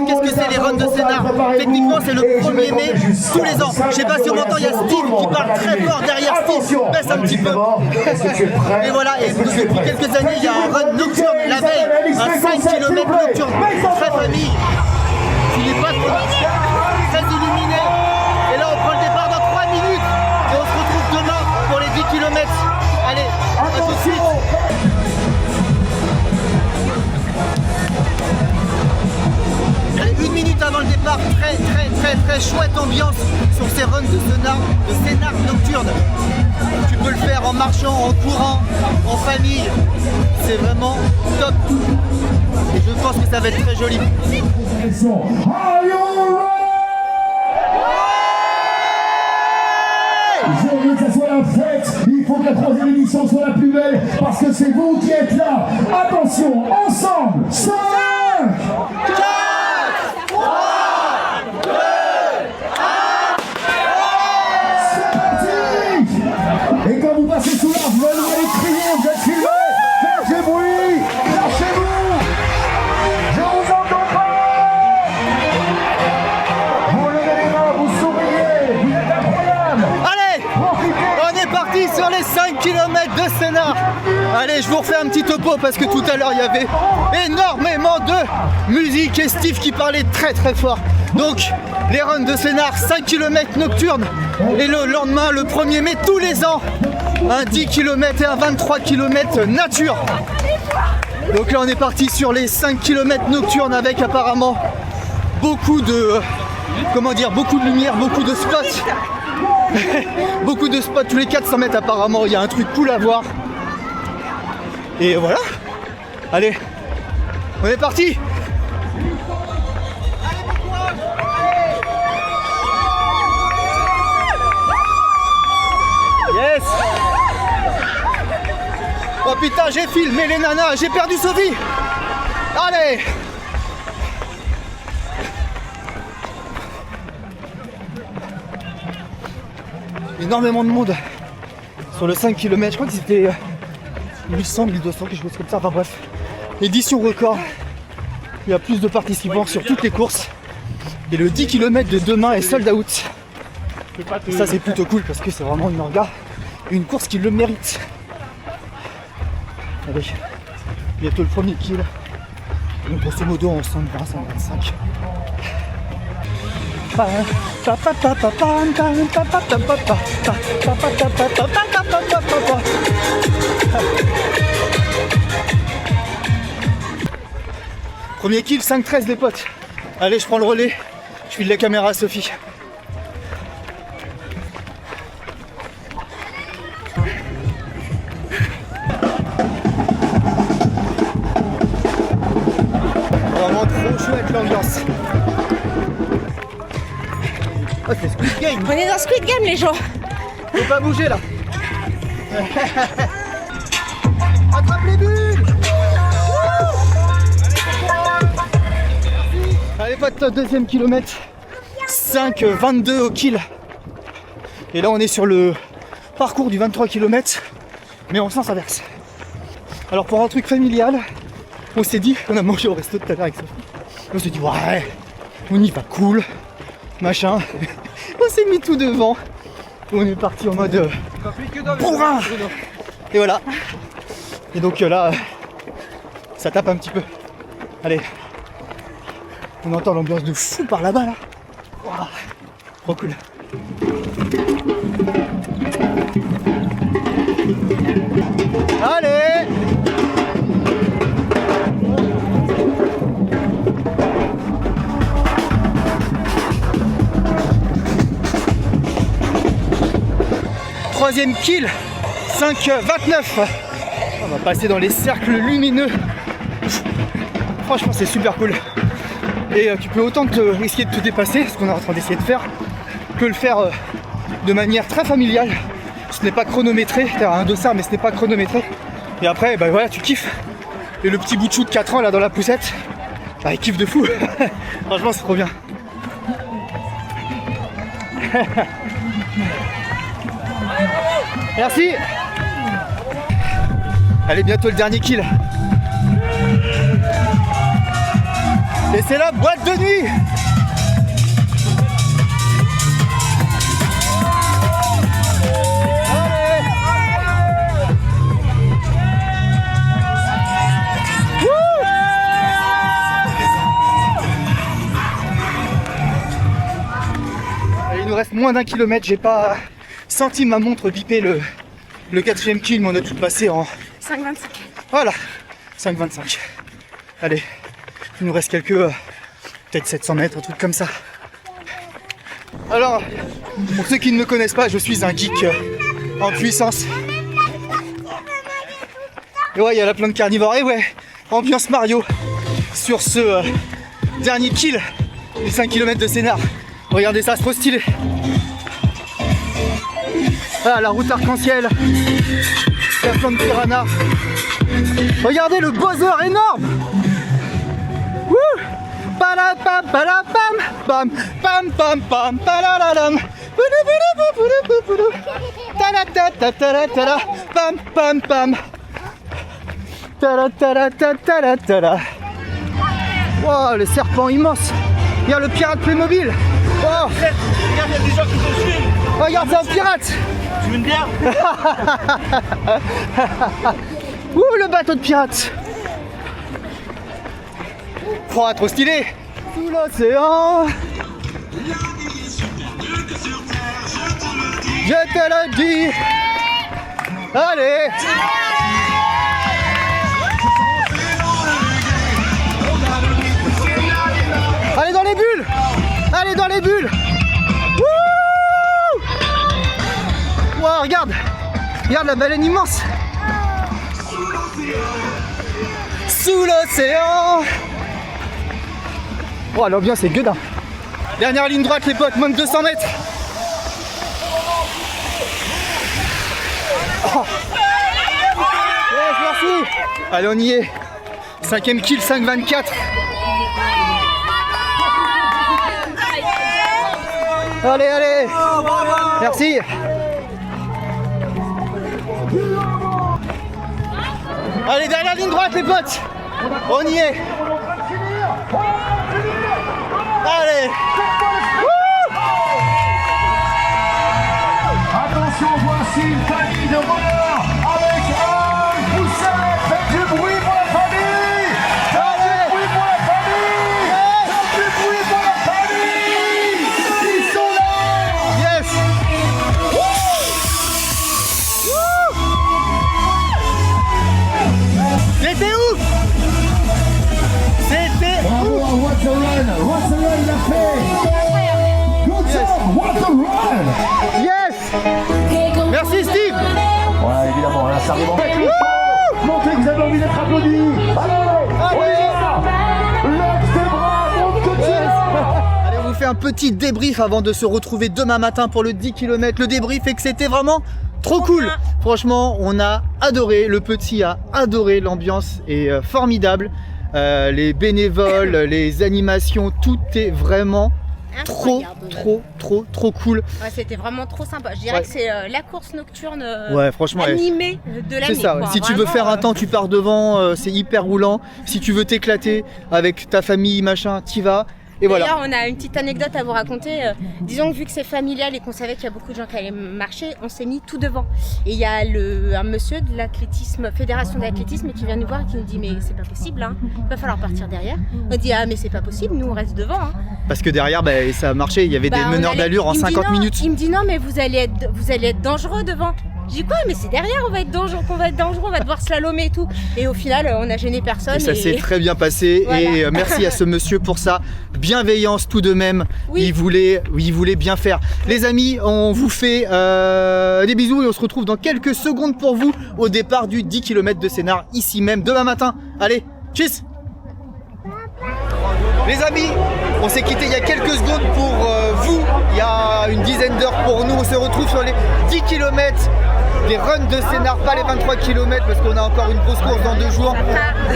Qu'est-ce que c'est les runs de Sénart? Techniquement c'est le 1er mai tous les ans. Je sais pas si on entend, il y a Steve qui parle très fort derrière. Steve baisse un petit peu. Et voilà, et depuis quelques années il y a un run nocturne la veille, un 5 km nocturne, très famille. Tu n'es pas très illuminé. Et là on prend le départ dans 3 minutes et on se retrouve demain pour les 10 km. Allez, à tout de suite. Une minute avant le départ, très chouette ambiance sur ces runs de Sénart nocturne. Tu peux le faire en marchant, en courant, en famille. C'est vraiment top. Et je pense que ça va être très joli. Je veux que ça soit la fête, il faut que la troisième édition soit la plus belle, parce que c'est vous qui êtes là. Attention, ensemble, 5, 4, 3, 2, 1, c'est parti. Et quand vous passez sous l'arbre, vous allez crier, vous êtes filmés, faites du bruit, lâchez-vous, je vous entends pas. Vous levez les mains, vous souriez, vous êtes incroyable. Allez, on est parti sur les 5 km de Sénart. Allez, je vous refais un petit topo parce que tout à l'heure il y avait énormément de musique et Steve qui parlait très fort. Donc les runs de Sénart, 5 km nocturnes et le lendemain, le 1er mai tous les ans, un 10 km et un 23 km nature. Donc là on est parti sur les 5 km nocturnes avec apparemment beaucoup de, beaucoup de lumière, beaucoup de spots. Beaucoup de spots tous les 400 mètres apparemment, il y a un truc cool à voir. Et voilà. Allez, on est parti. Yes. Oh putain, j'ai filmé les nanas, j'ai perdu Sophie. Allez. Énormément de monde sur le 5 km, je crois que c'était 800, 1200, quelque chose comme ça, enfin bref. Édition record, il y a plus de participants sur toutes les courses. Et le 10 km de demain est sold out. Et ça c'est plutôt cool parce que c'est vraiment une orga, une course qui le mérite. Allez, bientôt le premier kill. Donc grosso modo en 120, 125. Premier kill, 5-13 les potes. Allez, je prends le relais, je file la caméra à Sophie. Vraiment trop chouette l'ambiance. Oh, c'est Squid Game. On est dans Squid Game les gens. Faut pas bouger là. Attrape les bulles. Allez potes, deuxième kilomètre. 5,22 au kill. Et là on est sur le parcours du 23 km, mais en sens inverse. Alors pour un truc familial, on s'est dit, on a mangé au resto tout à l'heure avec Sophie. On s'est dit ouais, on y va cool, machin. On s'est mis tout devant. On est parti en mode bourrin. Et voilà. Et donc là, ça tape un petit peu. Allez. On entend l'ambiance de fou par là-bas là. Wow. Trop cool. Allez. Troisième kill, 5,29. On va passer dans les cercles lumineux. Franchement c'est super cool. Et tu peux autant essayer de te dépasser, ce qu'on est en train d'essayer de faire, que le faire de manière très familiale. Ce n'est pas chronométré, t'as un dossard mais ce n'est pas chronométré. Et après bah voilà, tu kiffes. Et le petit bout de chou de 4 ans là dans la poussette, bah il kiffe de fou. Franchement c'est trop bien. Merci. Allez, bientôt le dernier kill. Et c'est la boîte de nuit. Il nous reste moins d'1 kilomètre, j'ai pas senti ma montre biper le 4e kill, mais on a tout passé en 5,25. Voilà, 5,25. Allez, il nous reste quelques, peut-être 700 mètres, un truc comme ça. Alors, pour ceux qui ne me connaissent pas, je suis un geek en puissance. Et ouais, il y a la plante carnivore. Et ouais, ambiance Mario sur ce dernier kill des 5 km de Sénart. Regardez ça, c'est trop stylé. Ah, la route arc-en-ciel, la plante piranha. Regardez le buzzer énorme. Wouh. Palapam, palapam, pam, pam, pam, pam, palalalam. Talatatatatala, pam, pam, pam. Talatatatatala. Wow, le serpent immense. Il y a le pirate Playmobil. Oh. Regarde, il y a des gens qui te suivent. Regarde, c'est un pirate. Tu veux une bière? Ouh, le bateau de pirate. Oh, trop stylé. Sous l'océan. Je te le dis. Allez. Allez dans les bulles. Allez dans les bulles. Wouh. Wow, regarde. Regarde la baleine immense. Sous l'océan. Oh, l'ambiance est gueudin. Dernière ligne droite les potes, moins de 200 mètres. Oh. Yes, merci. Allez, on y est. 5e kill, 5,24. Allez, allez. Merci. Allez, dernière ligne droite les potes. On y est. Allez. Attention, voici une famille de voleurs avec un poussin. Faites du bruit pour la famille. Faites du bruit pour la famille. Faites du bruit pour la famille. Ils sont là. Yes. C'était ouf. C'était Bravo à What's the Run. What's the Run, il a fait. Good job, What's the Run. Yes. Merci Steve. Ouais, évidemment, là, ça arrive en fait. Montrez que vous avez envie d'être applaudi. Allez, on y va. Lève tes bras, montre que tu es là. Allez, on vous fait un petit débrief avant de se retrouver demain matin pour le 10 km. Le débrief est que c'était vraiment trop cool. Franchement, on a adoré. Le petit a adoré. L'ambiance est formidable. Les bénévoles, les animations, tout est vraiment trop cool. Ouais, c'était vraiment trop sympa. Je dirais Ouais. que c'est la course nocturne Ouais, franchement, ouais. animée de l'année. C'est ça, quoi. si tu veux Vraiment, faire un temps, tu pars devant, c'est hyper roulant. Si tu veux t'éclater avec ta famille, machin, t'y vas. Et voilà. D'ailleurs, on a une petite anecdote à vous raconter. Disons que vu que c'est familial et qu'on savait qu'il y a beaucoup de gens qui allaient marcher, on s'est mis tout devant. Et il y a un monsieur de l'athlétisme, fédération d'athlétisme, qui vient nous voir et qui nous dit mais c'est pas possible, hein. Il va falloir partir derrière. On dit ah mais c'est pas possible, nous on reste devant. Hein. Parce que derrière, bah, ça a marché, il y avait des on meneurs allait- d'allure en il me dit 50 non, minutes. Il me dit non mais vous allez être dangereux devant. Je dis quoi mais c'est derrière on va être dangereux, on va devoir slalomer et tout. Et au final on a gêné personne. Et ça s'est très bien passé. Voilà. Et merci à ce monsieur pour sa bienveillance tout de même. Oui. Il voulait bien faire. Les amis, on vous fait des bisous et on se retrouve dans quelques secondes pour vous au départ du 10 km de Sénart, ici même, demain matin. Allez, tchuss. Les amis, on s'est quitté il y a quelques secondes pour vous. Il y a une dizaine d'heures pour nous. On se retrouve sur les 10 km des runs de Sénart, pas les 23 km parce qu'on a encore une grosse course dans 2 jours.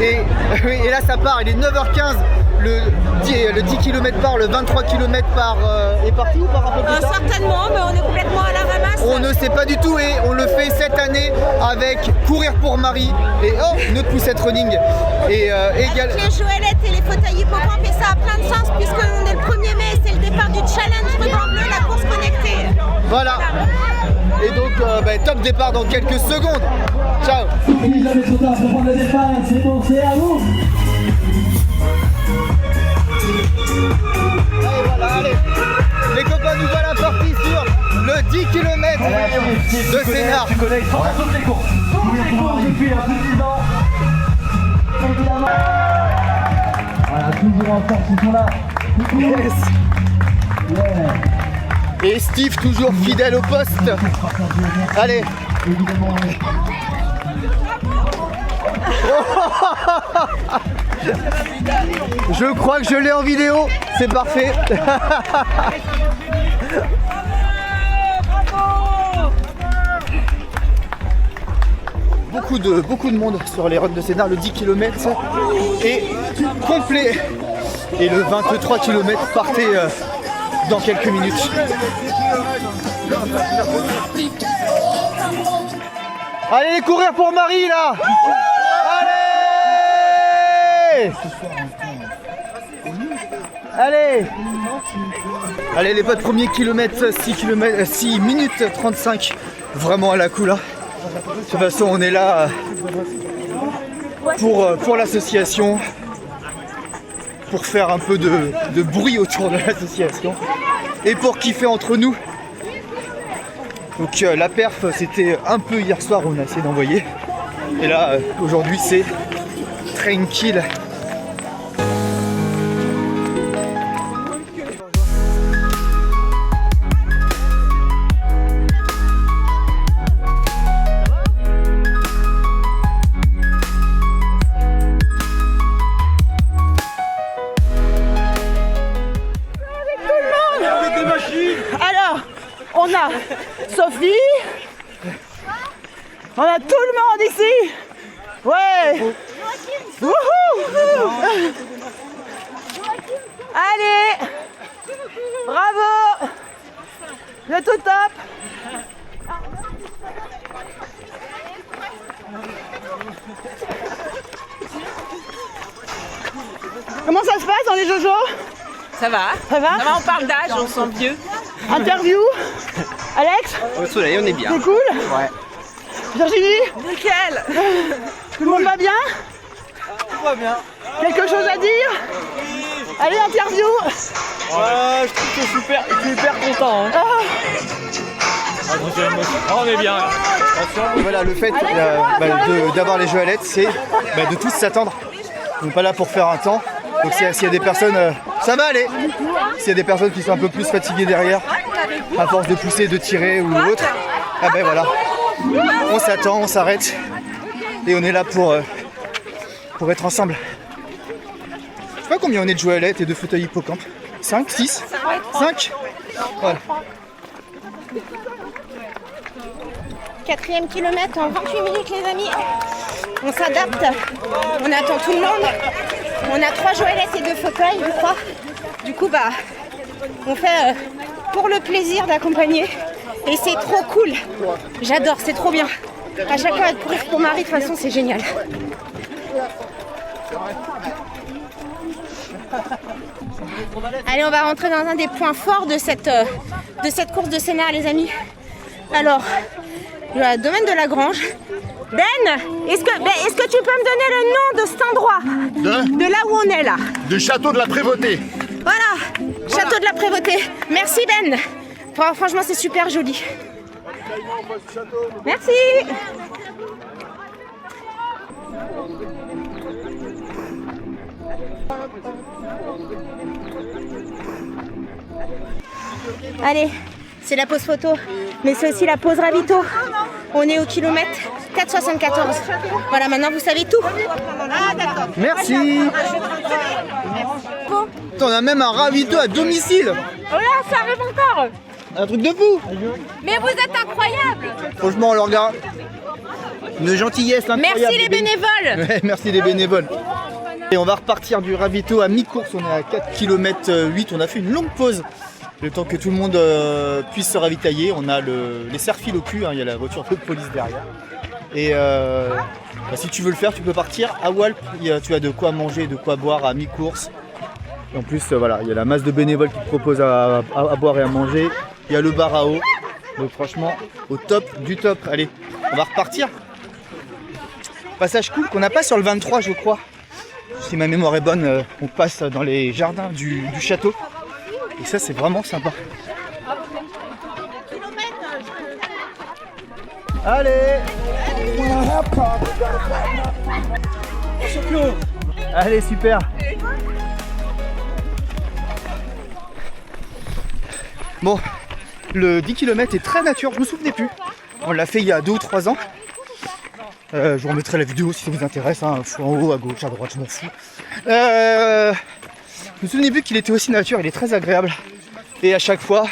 Et là ça part, il est 9h15. le 10 km par, le 23 km par est parti ou par un peu plus tard? Certainement, mais on est complètement à la ramasse. On ne sait pas du tout et on le fait cette année avec Courir pour Marie et notre poussette running. Et également les Joëlettes et les fauteuils hippocampes, et ça a plein de sens puisqu'on est le 1er mai, c'est le départ du challenge ruban bleu, la course connectée. voilà. Et donc top départ dans quelques secondes. Ciao. N'oubliez jamais trop tard pour prendre le départ, c'est bon, c'est à vous. Allez, voilà, allez. Les copains, nous voilà partis sur le 10 km de Sénart. Tu connais toutes les courses. Toutes les courses depuis plus de 10 ans. Évidemment. Voilà, toujours en force, ils sont là. Yes. Et Steve toujours fidèle au poste. Allez. Évidemment. Je crois que je l'ai en vidéo. C'est parfait. Beaucoup de monde sur les runs de Sénart. Le 10 km est complet. Et le 23 km partait dans quelques minutes. Allez courir pour Marie là. Allez. Allez. Allez les potes, premier kilomètre, 6 minutes 35. Vraiment à la cool là. De toute façon on est là pour l'association. Pour faire un peu de bruit autour de l'association. Et pour kiffer entre nous. Donc la perf c'était un peu hier soir, on a essayé d'envoyer. Et là aujourd'hui c'est tranquille. Alors, on a Sophie, on a tout le monde ici. Ouais. Wouhou. Allez, bravo, vous êtes au top. Comment ça se passe dans les Jojo? Ça va? Ça va? Ça va, on parle d'âge, on sent vieux. Interview? Alex? Au soleil, on est bien. C'est cool? Ouais. Virginie? Nickel. Tout le monde va bien? Tout va bien. Quelque chose à dire? Allez, interview! Je trouve que je suis super content. Hein. On est bien. Et voilà, le fait d'avoir les Joëlettes, c'est de tous s'attendre. On n'est pas là pour faire un temps. Donc s'il y a des personnes, ça va aller. S'il y a des personnes qui sont un peu plus fatiguées derrière, à force de pousser, de tirer ou autre, ah ben voilà, on s'attend, on s'arrête et on est là pour être ensemble. Je sais pas combien on est de Joëlettes et de fauteuils hippocampes. 5, 6, 5 voilà. 4e kilomètre en 28 minutes les amis. On s'adapte, on attend tout le monde. On a 3 Joëlettes et 2 fauteuils je crois. Du coup on fait pour le plaisir d'accompagner. Et c'est trop cool. J'adore, c'est trop bien. À chaque fois courir pour Marie, de toute façon c'est génial. Allez, on va rentrer dans un des points forts de cette course de Sénart les amis. Alors, le domaine de la Grange. Ben, est-ce que tu peux me donner le nom de cet endroit? De là où on est là. Du château de la Prévôté. Voilà, château de la Prévôté. Merci Ben. Franchement, c'est super joli. Merci. Allez, c'est la pause photo, mais c'est aussi la pause ravito. On est au kilomètre 4,74. Voilà, maintenant vous savez tout. Ah, d'accord. Merci. On a même un ravito à domicile. Oh là, ça arrive encore. Un truc de fou. Mais vous êtes incroyables. Franchement, on leur regarde. Une gentillesse incroyable. Merci les bénévoles. Ouais, merci les bénévoles. Et on va repartir du ravito à mi-course, on est à 4 km 8, on a fait une longue pause. Le temps que tout le monde puisse se ravitailler, on a les serre-files au cul, hein, il y a la voiture de police derrière. Et si tu veux le faire, tu peux partir à Walp, tu as de quoi manger, de quoi boire à mi-course. Et en plus, voilà, il y a la masse de bénévoles qui te proposent à boire et à manger. Il y a le bar à eau. Donc franchement, au top du top. Allez, on va repartir. Passage cool qu'on n'a pas sur le 23, je crois. Si ma mémoire est bonne, on passe dans les jardins du château. Et ça, c'est vraiment sympa. Allez! Allez, super! Bon, le 10 km est très nature, je me souvenais plus. On l'a fait il y a 2 ou 3 ans. Je vous remettrai la vidéo si ça vous intéresse, hein. En haut, à gauche, à droite, je m'en fous. Je me souvenais plus qu'il était aussi nature, il est très agréable. Et à chaque fois,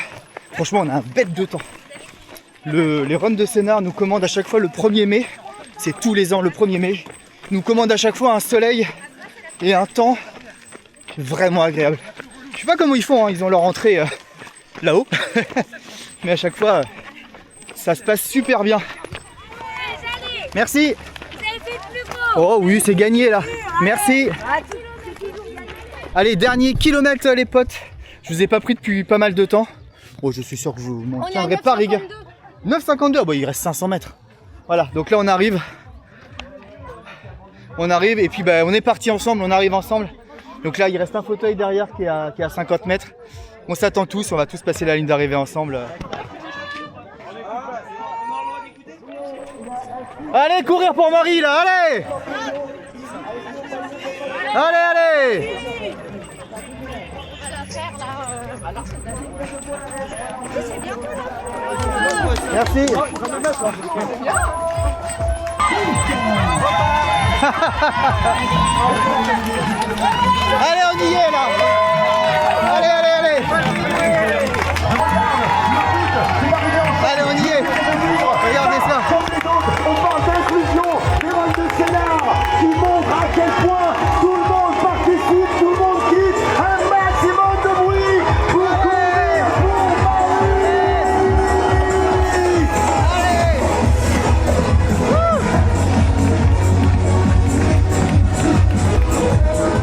franchement, on a un bête de temps. Les runs de Sénart nous commandent à chaque fois le 1er mai. C'est tous les ans le 1er mai. Ils nous commandent à chaque fois un soleil et un temps vraiment agréable. Je sais pas comment ils font, hein. Ils ont leur entrée là-haut. Mais à chaque fois, ça se passe super bien. Merci. Oh oui, c'est gagné là. Merci. Allez, dernier kilomètre les potes. Je vous ai pas pris depuis pas mal de temps. Bon, je suis sûr que vous m'en tiendrez pas rigueur. 9,52. Bon, il reste 500 mètres. Voilà, donc là on arrive. On arrive et puis bah, on est parti ensemble, on arrive ensemble. Donc là il reste un fauteuil derrière qui est à 50 mètres. On s'attend tous, on va tous passer la ligne d'arrivée ensemble. Allez, courir pour Marie là, allez! Allez, allez! Merci. Allez, on y est là. Allez, allez, allez. Allez, on y est. Regardez ça. On parle d'inclusion des runs de Sénart qui montre à quel point tout le monde participe, tout le monde quitte un maximum de bruit pour courir pour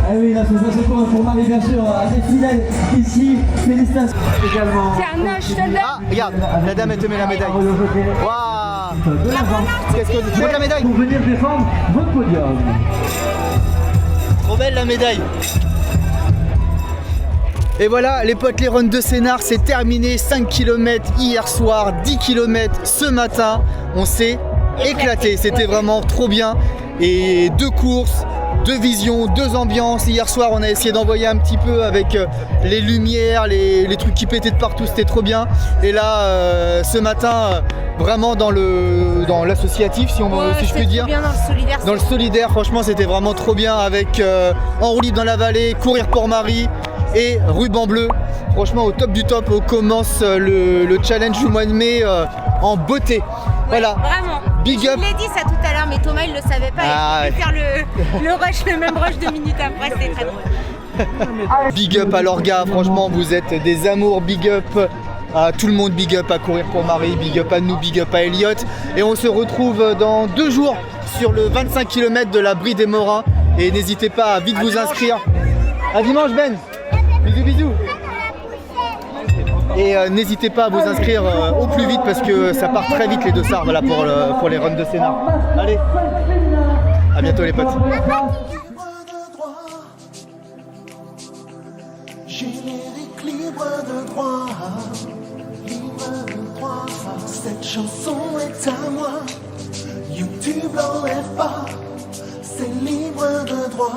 Ah oui, l'association pour Marie, bien sûr, à des fidèles ici, félicitations également. Ah, regarde, la dame elle te met la médaille. Waouh! Qu'est-ce que tu veux la médaille? Pour venir défendre votre podium. Trop belle la médaille. Et voilà les potes, les runs de Sénart, c'est terminé. 5 km hier soir, 10 km ce matin. On s'est éclaté, c'était vraiment trop bien. Et 2 courses, 2 visions, 2 ambiances. Hier soir on a essayé d'envoyer un petit peu avec les lumières, les trucs qui pétaient de partout, c'était trop bien. Et là ce matin vraiment dans l'associatif si je puis dire. Bien dans le solidaire. Dans le solidaire, franchement c'était vraiment trop bien avec En roue libre dans la vallée, Courir pour Marie et Ruban bleu. Franchement au top du top, on commence le challenge du mois de mai en beauté. Voilà. Vraiment. Big up. Je l'ai dit ça tout à l'heure, mais Thomas il le savait pas. Ah, il a pu faire le même rush 2 minutes après, c'était très drôle. Big up à l'orga, franchement vous êtes des amours. Big up à tout le monde, big up à Courir pour Marie, big up à nous, big up à Elliot. Et on se retrouve dans 2 jours sur le 25 km de la Brie des Morins. Et n'hésitez pas à vite vous inscrire. À dimanche Ben. Bisous bisous. Et n'hésitez pas à vous inscrire au plus vite parce que ça part très vite les dossards, voilà, pour les runs de Sénart. Allez, à bientôt les potes. Générique libre de droit, cette chanson est à moi, YouTube l'enlève pas, c'est libre de droit.